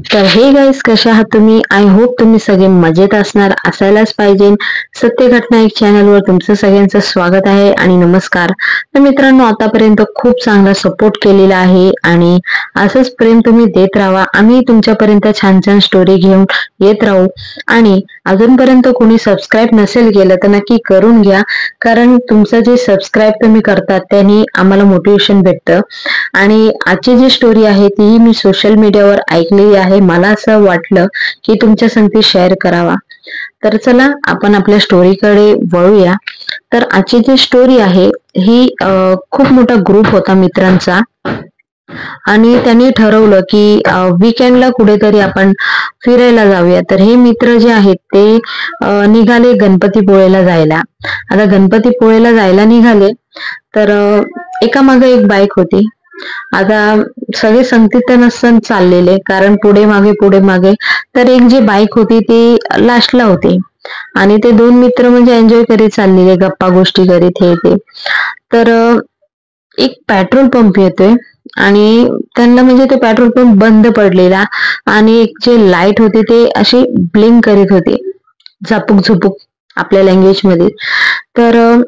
तर hey guys, कसे आहात तुम्ही? आय होप तुम्ही सगळे मजेत असणार, असायलाच पाहिजे. सत्य घटना एक चॅनलवर तुमचं सगळ्यांचं स्वागत आहे आणि नमस्कार. तर मित्रांनो, आतापर्यंत खूप चांगला सपोर्ट केलेला आहे आणि असंच प्रेम तुम्ही देत राहा. आम्ही तुमच्यापर्यंत छान छान स्टोरी घेऊन येत राहू. आणि अजूनपर्यंत कोणी सबस्क्राईब नसेल केलं तर नक्की करून घ्या, कारण तुमचं जे सबस्क्राईब तुम्ही करतात त्यांनी आम्हाला मोटिवेशन भेटतं. आणि आजची जी स्टोरी आहे ती मी सोशल मीडियावर ऐकलेली आहे. मला असं वाटलं की तुमच्या संगती शेअर करावा. तर चला आपण आपल्या स्टोरीकडे वळूया. तर आजची जी स्टोरी आहे ही खूप मोठा ग्रुप होता मित्रांचा आणि त्यांनी ठरवलं की वीकेंडला कुठेतरी आपण फिरायला जाऊया. तर हे मित्र जे आहेत ते निघाले गणपतीपुळेला जायला. आता गणपतीपुळेला जायला निघाले तर एका मागे एक बाईक होती. आता सगळे संगतीत नसताना चाललेले, कारण पुढे मागे तर एक जी बाईक होती ती लास्टला होती आणि ते दोन मित्र म्हणजे एन्जॉय करीत चाललेले, गप्पा गोष्टी करीत हे ते. तर एक पेट्रोल पंप येतोय आणि त्यांना म्हणजे ते पेट्रोल पंप बंद पडलेला आणि एक जे लाईट होती ते अशी ब्लिंक करीत होती, झापूक झुपूक आपल्या लँग्वेज मध्ये. तर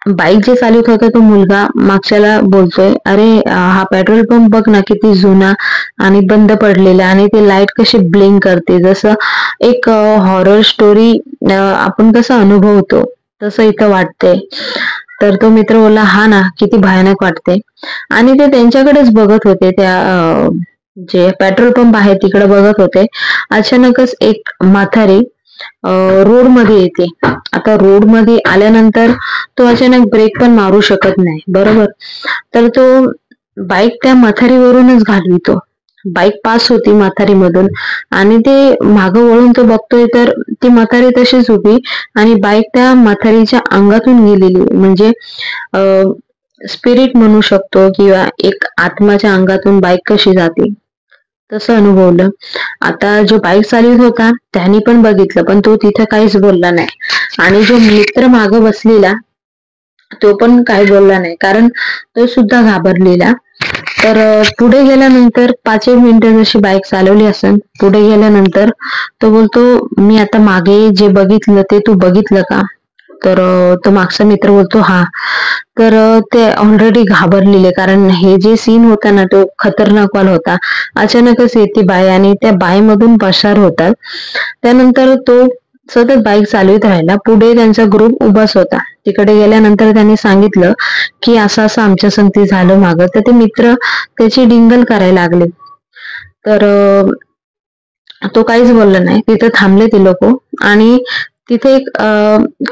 बाईक जे चालवत होता तो मुलगा मागच्याला बोलतोय, अरे हा पेट्रोल पंप बघ ना, किती जुना आणि बंद पडलेला आणि ते लाईट कशी ब्लिंक करते, जसं एक हॉरर स्टोरी आपण कसं अनुभवतो तसं इथं वाटतंय. तर तो मित्र बोलला, हा ना, किती भयानक वाटते. आणि ते त्यांच्याकडेच बघत होते, त्या जे पेट्रोल पंप आहे तिकडे बघत होते. अचानकच एक म्हातारी रोड मध्ये येते. आता रोड मध्ये आल्यानंतर तो अचानक ब्रेक पण मारू शकत नाही, बरोबर. तर तो बाईक त्या म्हातारीवरूनच घालवितो. बाईक पास होती म्हातारीमधून आणि ते मागं वळून तो बघतोय तर ती म्हातारी तशीच उभी आणि बाईक त्या म्हातारीच्या अंगातून गेलेली, म्हणजे स्पिरिट म्हणू शकतो किंवा एक आत्माच्या अंगातून बाईक कशी जाते तसं अनुभवलं. आता जो बाईक चालवत होता त्याने पण बघितलं, पण तो तिथे काहीच बोलला नाही. आणि जो मित्र मागं बसलेला तो पण काही बोलला नाही, कारण तो सुद्धा घाबरलेला. तर पुढे गेल्यानंतर 5 एक मिनिटं जशी बाईक चालवली असेल, पुढे गेल्यानंतर तो बोलतो, मी आता मागे जे बघितलं ते तू बघितलं का? तर तो मागचा मित्र बोलतो, हा. तर ते ऑलरेडी घाबरलेले, कारण हे जे सीन होता ना तो खतरनाक वाला होता. अचानकच येते बाई आणि त्या बाईमधून पसार होतात. त्यानंतर तो सतत बाईक चालवित राहिला. पुढे त्यांचा ग्रुप उभाच होता. तिकडे गेल्यानंतर त्यांनी सांगितलं की असं असं आमच्या संगती झालं मागं. तर ते मित्र त्याची डिंगल करायला लागले. तर तो काहीच बोलला नाही. तिथे थांबले ते लोक आणि तिथे एक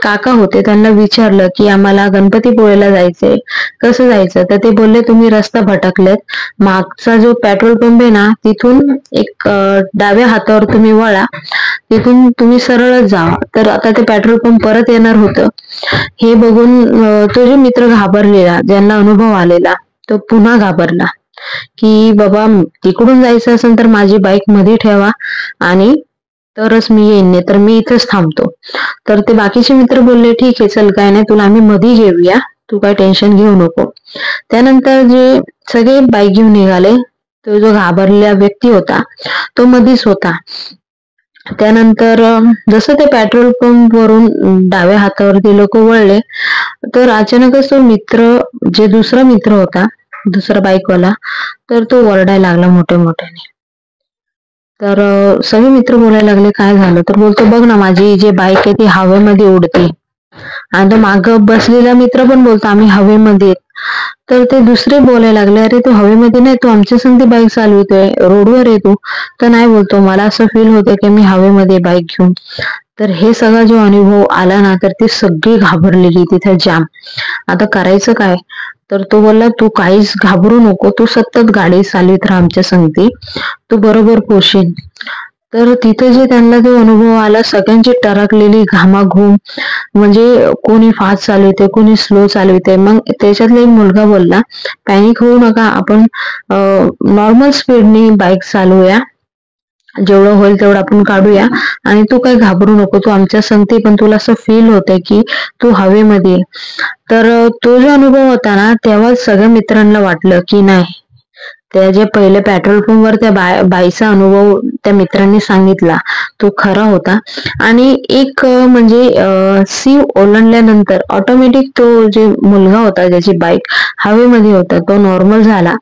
काका होते. त्यांना विचारलं की आम्हाला गणपतीपुळेला जायचंय, कसं जायचं? तर ते बोलले, तुम्ही रस्ता भटकलेत. मागचा जो पेट्रोल पंप आहे ना तिथून एक डाव्या हातावर तुम्ही वळा, तिथून तुम्ही सरळच जावा. तर आता ते पेट्रोल पंप परत येणार होतं. हे बघून तो जो मित्र घाबरलेला, ज्यांना अनुभव आलेला, तो पुन्हा घाबरला की बाबा तिकडून जायचं असेल तर माझी बाईक मध्ये ठेवा आणि तरच मी येईन, नाही तर मी इथेच थांबतो. तर ते बाकीचे मित्र बोलले, ठीक आहे, चल, काय नाही, तुला आम्ही मध्ये घेऊया, तू काय टेन्शन घेऊ नको. त्यानंतर जे सगळे बाईक घेऊन निघाले. तो जो घाबरलेला व्यक्ती होता तो मधीच होता. त्यानंतर जसं ते पेट्रोल पंप वरून डाव्या हातावर ते लोक वळले तर अचानकच तो मित्र, जे दुसरा मित्र होता, दुसरा बाईकवाला, तर तो ओरडायला लागला मोठ्या मोठ्याने. तर सगळे मित्र बोलायला लागले, काय झालं? तर बोलतो, बघ ना, माझी जी बाईक आहे ती हवेमध्ये उडते. आणि तो माग बसलेला मित्र पण बोलतो, आम्ही हवेमध्ये. तर ते दुसरे बोलायला लागले, अरे तू हवेमध्ये नाही, तू आमच्या संगती बाईक चालवतोय, रोडवर आहे तू. तर नाही, बोलतो, मला असं फील होतं की मी हवेमध्ये बाईक घेऊन. तर हे सगळा जो अनुभव आला ना, तर ती सगळी घाबरलेली तिथे जाम. आता करायचं काय? तर तो बोलला, तू काहीच घाबरू नको, तू सतत गाडी चालवित राहा आमच्या संगती, तू बरोबर पोहोचशील. तर तिथे जे त्यांना जो अनुभव आला, सगळ्यांची टरकलेली घामाघूम, म्हणजे कोणी फास्ट चालवते, कोणी स्लो चालवते. मग त्याच्यातला एक मुलगा बोलला, पॅनिक होऊ नका, आपण नॉर्मल स्पीडने बाईक चालवूया, जेवढं होईल तेवढं आपण काढूया आणि तू काही घाबरू नको, तू आमच्या संगती, पण तुला असं फील होतंय की तू हवेमध्ये. तर तो जो अनुभव होता ना, तेव्हा सगळ्या मित्रांना वाटलं की नाही, त्या जे पहिले पेट्रोल पंपवर त्या बाईचा अनुभव त्या मित्रांनी सांगितला तो खरा होता. आणि एक म्हणजे सी ओलांडल्यानंतर ऑटोमॅटिक तो जे मुलगा होता ज्याची बाईक हवेमध्ये होता तो नॉर्मल झाला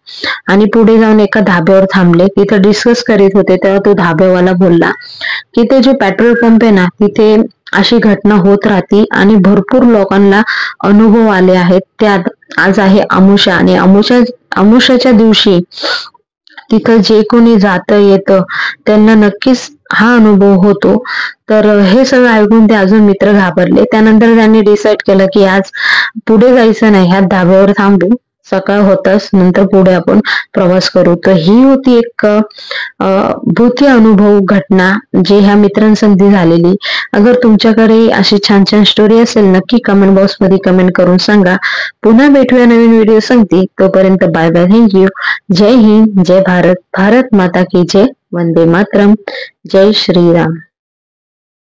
आणि पुढे जाऊन एका धाब्यावर थांबले. तिथं डिस्कस करीत होते तेव्हा तो धाब्यावाला बोलला की ते जो पेट्रोल पंप आहे ना तिथे अशी घटना होत राहते आणि भरपूर लोकांना अनुभव आले आहेत. त्यात आज आहे अमावस्या आणि अमावस्याच्या दिवशी तिथं जे कोणी जातं येतं त्यांना नक्कीच हा अनुभव होतो. तर हे सगळं ऐकून ते अजून मित्र घाबरले. त्यानंतर त्यांनी डिसाईड केलं की आज पुढे जायचं नाही, ह्या धाब्यावर थांबू, सकाळ होताच नंतर पुढे आपण प्रवास करू. तर ही होती एक भूती अनुभव घटना जे ह्या मित्रांसंगती झालेली. अगर तुमच्याकडे अशी छान छान स्टोरी असेल नक्की कमेंट बॉक्स मध्ये कमेंट करून सांगा. पुन्हा भेटूया नवीन व्हिडिओ सांगते. तोपर्यंत बाय बाय, थँक्यू. जय हिंद, जय भारत, भारत माता की जय, वंदे मातरम, जय श्रीराम.